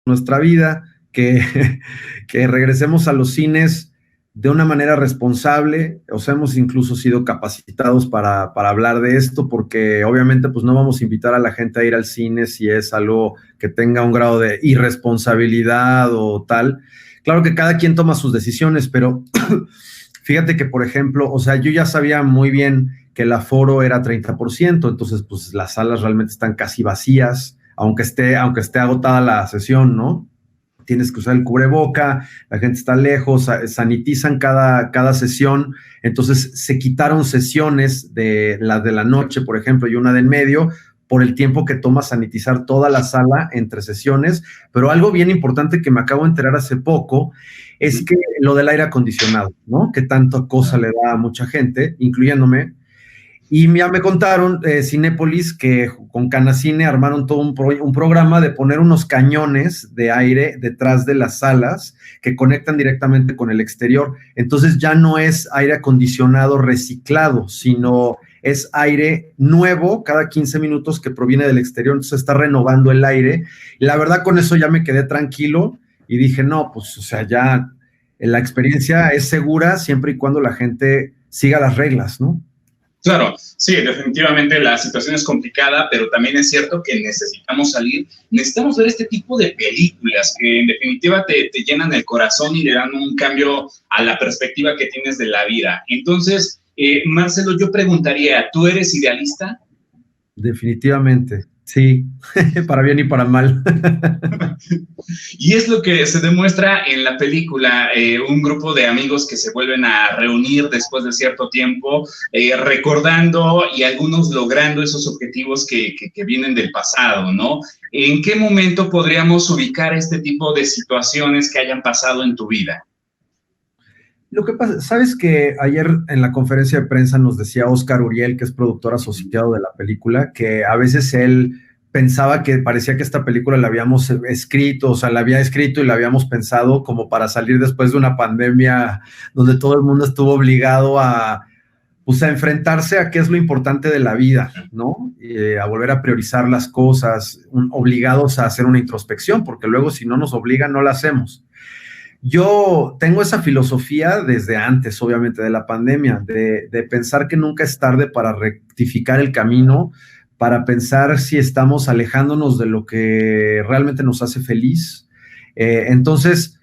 nuestra vida, que, que regresemos a los cines de una manera responsable. O sea, hemos incluso sido capacitados para hablar de esto, porque obviamente pues no vamos a invitar a la gente a ir al cine si es algo que tenga un grado de irresponsabilidad o tal. Claro que cada quien toma sus decisiones, pero fíjate que, por ejemplo, o sea, yo ya sabía muy bien que el aforo era 30%, entonces pues las salas realmente están casi vacías, aunque esté agotada la sesión, ¿no? Tienes que usar el cubreboca, la gente está lejos, sanitizan cada sesión, entonces se quitaron sesiones de las de la noche, por ejemplo, y una del medio, por el tiempo que toma sanitizar toda la sala entre sesiones. Pero algo bien importante que me acabo de enterar hace poco es que lo del aire acondicionado, ¿no? Que tanta cosa le da a mucha gente, incluyéndome. Y ya me contaron, Cinépolis, que con Canacine armaron todo un programa de poner unos cañones de aire detrás de las salas que conectan directamente con el exterior. Entonces ya no es aire acondicionado reciclado, sino es aire nuevo cada 15 minutos que proviene del exterior. Entonces está renovando el aire. Y la verdad, con eso ya me quedé tranquilo y dije, no, pues, o sea, ya la experiencia es segura siempre y cuando la gente siga las reglas, ¿no? Claro, sí, definitivamente la situación es complicada, pero también es cierto que necesitamos salir, necesitamos ver este tipo de películas que en definitiva te llenan el corazón y le dan un cambio a la perspectiva que tienes de la vida. Entonces, Marcelo, yo preguntaría, ¿tú eres idealista? Definitivamente, sí, para bien y para mal. Y es lo que se demuestra en la película, un grupo de amigos que se vuelven a reunir después de cierto tiempo, recordando y algunos logrando esos objetivos que vienen del pasado, ¿no? ¿En qué momento podríamos ubicar este tipo de situaciones que hayan pasado en tu vida? Lo que pasa, sabes que ayer en la conferencia de prensa nos decía Oscar Uriel, que es productor asociado de la película, que a veces él pensaba que parecía que esta película la habíamos escrito, o sea, la había escrito y la habíamos pensado como para salir después de una pandemia donde todo el mundo estuvo obligado pues, a enfrentarse a qué es lo importante de la vida, ¿no? A volver a priorizar las cosas, obligados a hacer una introspección, porque luego si no nos obligan no la hacemos. Yo tengo esa filosofía desde antes, obviamente, de la pandemia, de pensar que nunca es tarde para rectificar el camino, para pensar si estamos alejándonos de lo que realmente nos hace feliz. Entonces,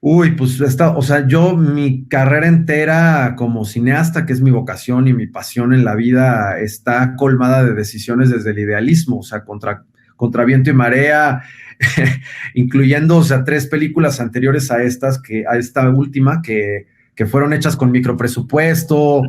pues o sea, yo mi carrera entera como cineasta, que es mi vocación y mi pasión en la vida, está colmada de decisiones desde el idealismo, o sea, contra viento y marea, incluyendo, o sea, 3 películas anteriores a esta última que fueron hechas con micropresupuesto,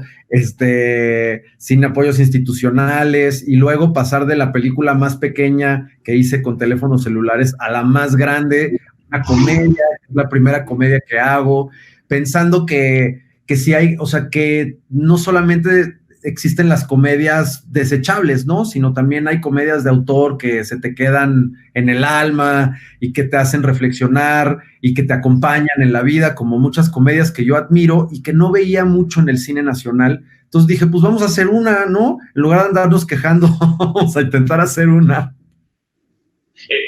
sin apoyos institucionales, y luego pasar de la película más pequeña que hice con teléfonos celulares a la más grande, una comedia, es la primera comedia que hago, pensando que sí hay, o sea, que no solamente existen las comedias desechables, ¿no? Sino también hay comedias de autor que se te quedan en el alma y que te hacen reflexionar y que te acompañan en la vida, como muchas comedias que yo admiro y que no veía mucho en el cine nacional. Entonces dije, pues vamos a hacer una, ¿no? En lugar de andarnos quejando, vamos a intentar hacer una.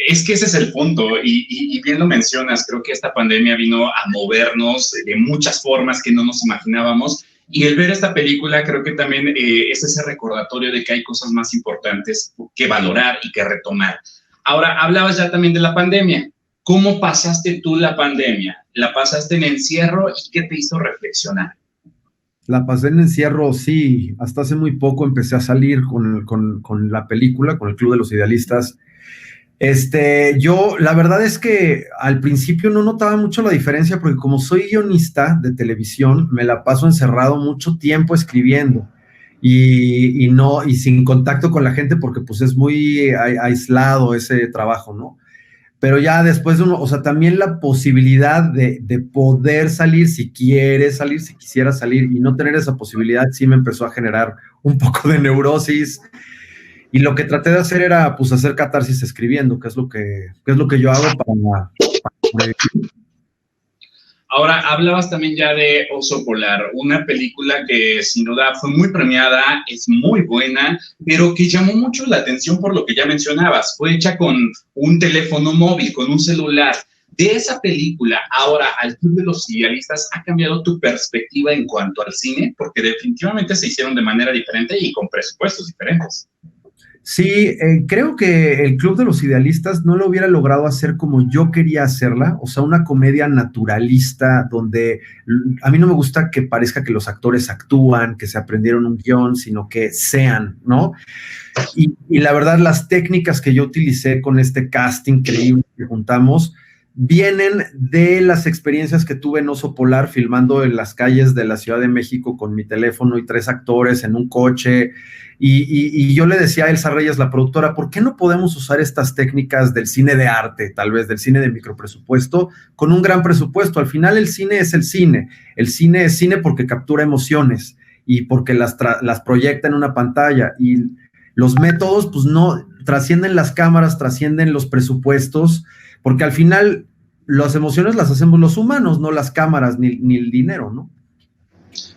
Es que ese es el punto, y bien lo mencionas, creo que esta pandemia vino a movernos de muchas formas que no nos imaginábamos, y el ver esta película creo que también es ese recordatorio de que hay cosas más importantes que valorar y que retomar. Ahora, hablabas ya también de la pandemia. ¿Cómo pasaste tú la pandemia? ¿La pasaste en encierro y qué te hizo reflexionar? La pasé en encierro, sí. Hasta hace muy poco empecé a salir con la película, con el Club de los Idealistas. Yo, la verdad es que al principio no notaba mucho la diferencia porque como soy guionista de televisión, me la paso encerrado mucho tiempo escribiendo y sin contacto con la gente porque pues es muy aislado ese trabajo, ¿no? Pero ya después o sea, también la posibilidad de poder salir si quieres salir, si quisiera salir y no tener esa posibilidad sí me empezó a generar un poco de neurosis. Y lo que traté de hacer era, pues, hacer catarsis escribiendo, que es lo que yo hago para sobrevivir. Ahora, hablabas también ya de Oso Polar, una película que sin duda fue muy premiada, es muy buena, pero que llamó mucho la atención por lo que ya mencionabas. Fue hecha con un teléfono móvil, con un celular. De esa película, ahora al Club de los Idealistas, ¿ha cambiado tu perspectiva en cuanto al cine? Porque definitivamente se hicieron de manera diferente y con presupuestos diferentes. Sí, creo que el Club de los Idealistas no lo hubiera logrado hacer como yo quería hacerla, o sea, una comedia naturalista donde a mí no me gusta que parezca que los actores actúan, que se aprendieron un guión, sino que sean, ¿no? Y la verdad, las técnicas que yo utilicé con este casting creíble que juntamos vienen de las experiencias que tuve en Oso Polar filmando en las calles de la Ciudad de México con mi teléfono y 3 actores en un coche. Y yo le decía a Elsa Reyes, la productora, ¿por qué no podemos usar estas técnicas del cine de arte, tal vez del cine de micropresupuesto, con un gran presupuesto? Al final el cine es el cine. El cine es cine porque captura emociones y porque las proyecta en una pantalla. Y los métodos, pues no, trascienden las cámaras, trascienden los presupuestos, porque al final las emociones las hacemos los humanos, no las cámaras ni el dinero, ¿no?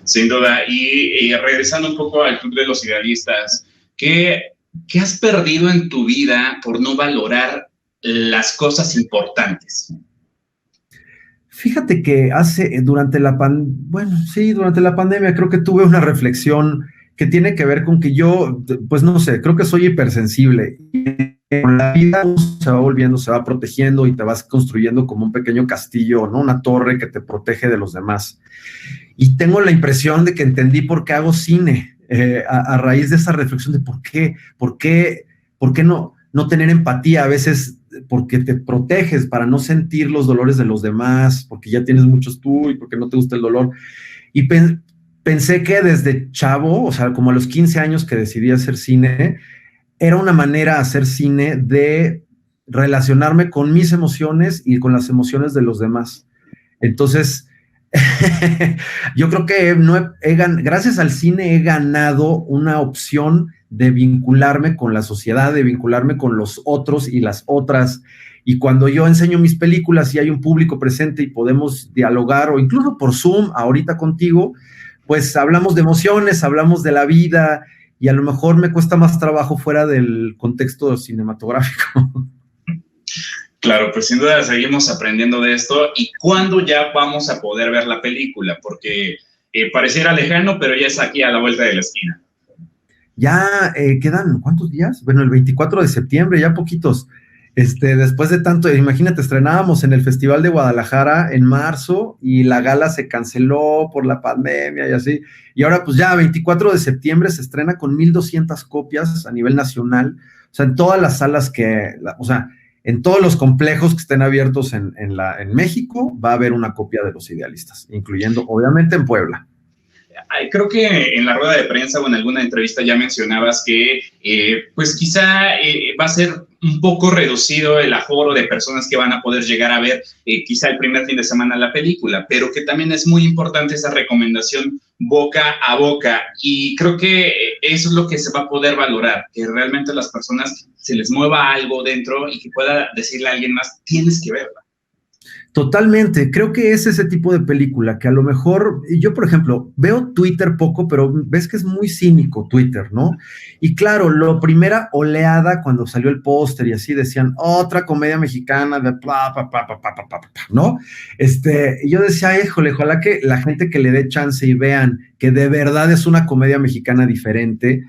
Sin duda. Y regresando un poco al Club de los Idealistas, ¿qué has perdido en tu vida por no valorar las cosas importantes? Fíjate que durante la pandemia creo que tuve una reflexión que tiene que ver con que yo, pues no sé, creo que soy hipersensible. Con la vida se va volviendo, se va protegiendo y te vas construyendo como un pequeño castillo, ¿no? Una torre que te protege de los demás. Y tengo la impresión de que entendí por qué hago cine, a raíz de esa reflexión de por qué no tener empatía a veces, porque te proteges para no sentir los dolores de los demás, porque ya tienes muchos tú y porque no te gusta el dolor. Y pensé que desde chavo, o sea, como a los 15 años que decidí hacer cine, era una manera de hacer cine de relacionarme con mis emociones y con las emociones de los demás. Entonces, yo creo que gracias al cine he ganado una opción de vincularme con la sociedad, de vincularme con los otros y las otras. Y cuando yo enseño mis películas y hay un público presente y podemos dialogar, o incluso por Zoom, ahorita contigo, pues hablamos de emociones, hablamos de la vida, y a lo mejor me cuesta más trabajo fuera del contexto cinematográfico. Claro, pues sin duda seguimos aprendiendo de esto. ¿Y cuándo ya vamos a poder ver la película? Porque pareciera lejano, pero ya es aquí a la vuelta de la esquina. Ya quedan, ¿cuántos días? Bueno, el 24 de septiembre, ya poquitos. Después de tanto, imagínate, estrenábamos en el Festival de Guadalajara en marzo y la gala se canceló por la pandemia y así. Y ahora pues ya 24 de septiembre se estrena con 1,200 copias a nivel nacional. O sea, en todas las salas en todos los complejos que estén abiertos en México va a haber una copia de Los Idealistas, incluyendo obviamente en Puebla. Creo que en la rueda de prensa o en alguna entrevista ya mencionabas que pues quizá va a ser un poco reducido el aforo de personas que van a poder llegar a ver quizá el primer fin de semana la película, pero que también es muy importante esa recomendación boca a boca, y creo que eso es lo que se va a poder valorar, que realmente a las personas se les mueva algo dentro y que pueda decirle a alguien más, tienes que verla. Totalmente, creo que es ese tipo de película que a lo mejor, yo por ejemplo, veo Twitter poco, pero ves que es muy cínico Twitter, ¿no? Y claro, la primera oleada cuando salió el póster y así decían, otra comedia mexicana de ¿no? Y yo decía, híjole, ojalá que la gente que le dé chance y vean que de verdad es una comedia mexicana diferente,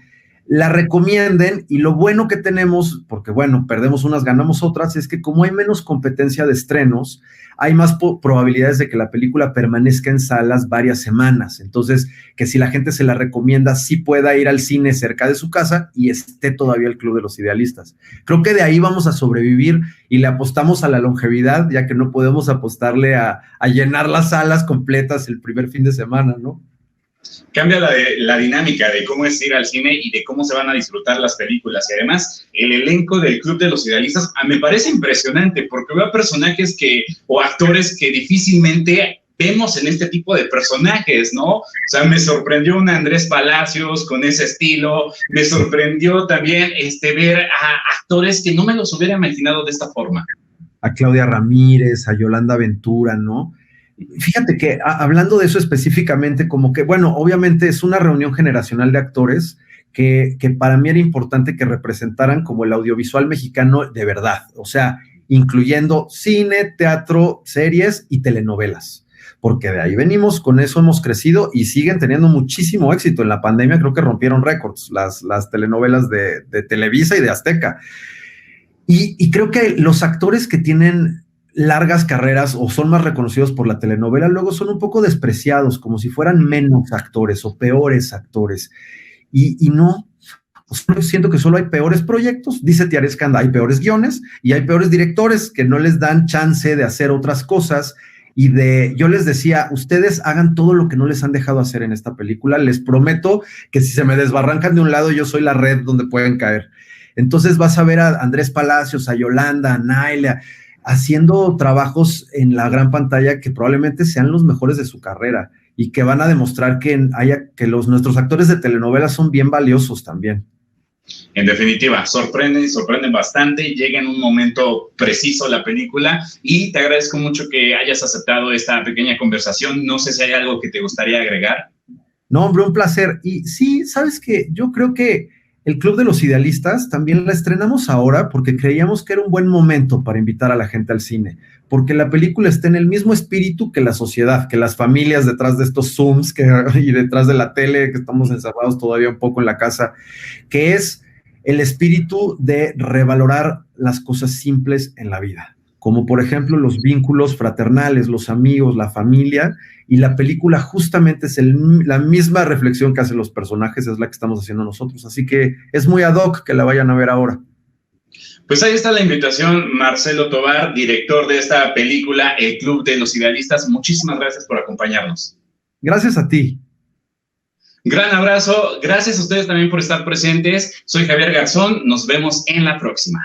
la recomienden. Y lo bueno que tenemos, porque bueno, perdemos unas, ganamos otras, es que como hay menos competencia de estrenos, hay más probabilidades de que la película permanezca en salas varias semanas. Entonces, que si la gente se la recomienda, sí pueda ir al cine cerca de su casa y esté todavía el Club de los Idealistas. Creo que de ahí vamos a sobrevivir y le apostamos a la longevidad, ya que no podemos apostarle a llenar las salas completas el primer fin de semana, ¿no? Cambia la dinámica de cómo es ir al cine y de cómo se van a disfrutar las películas. Y además, el elenco del Club de los Idealistas me parece impresionante, porque veo personajes o actores que difícilmente vemos en este tipo de personajes, ¿no? O sea, me sorprendió un Andrés Palacios con ese estilo, me sorprendió también ver a actores que no me los hubiera imaginado de esta forma. A Claudia Ramírez, a Yolanda Ventura, ¿no? Fíjate que hablando de eso específicamente, como que, bueno, obviamente es una reunión generacional de actores que para mí era importante que representaran como el audiovisual mexicano de verdad, o sea, incluyendo cine, teatro, series y telenovelas, porque de ahí venimos, con eso hemos crecido y siguen teniendo muchísimo éxito. En la pandemia creo que rompieron récords las telenovelas de Televisa y de Azteca. Y creo que los actores que tienen largas carreras o son más reconocidos por la telenovela, luego son un poco despreciados, como si fueran menos actores o peores actores. Y no, siento que solo hay peores proyectos, dice Tiare Escanda, hay peores guiones y hay peores directores que no les dan chance de hacer otras cosas. Yo les decía, ustedes hagan todo lo que no les han dejado hacer en esta película, les prometo que si se me desbarrancan de un lado, yo soy la red donde pueden caer. Entonces vas a ver a Andrés Palacios, a Yolanda, a Naila, haciendo trabajos en la gran pantalla que probablemente sean los mejores de su carrera y que van a demostrar que nuestros actores de telenovela son bien valiosos también. En definitiva, sorprenden bastante, llega en un momento preciso la película y te agradezco mucho que hayas aceptado esta pequeña conversación. No sé si hay algo que te gustaría agregar. No, hombre, un placer. Y sí, sabes que yo creo que el Club de los Idealistas también la estrenamos ahora porque creíamos que era un buen momento para invitar a la gente al cine, porque la película está en el mismo espíritu que la sociedad, que las familias detrás de estos Zooms y detrás de la tele, que estamos encerrados todavía un poco en la casa, que es el espíritu de revalorar las cosas simples en la vida, como por ejemplo los vínculos fraternales, los amigos, la familia, y la película justamente es la misma reflexión que hacen los personajes, es la que estamos haciendo nosotros, así que es muy ad hoc que la vayan a ver ahora. Pues ahí está la invitación, Marcelo Tovar, director de esta película, El Club de los Idealistas. Muchísimas gracias por acompañarnos. Gracias a ti. Gran abrazo, gracias a ustedes también por estar presentes. Soy Javier Garzón, nos vemos en la próxima.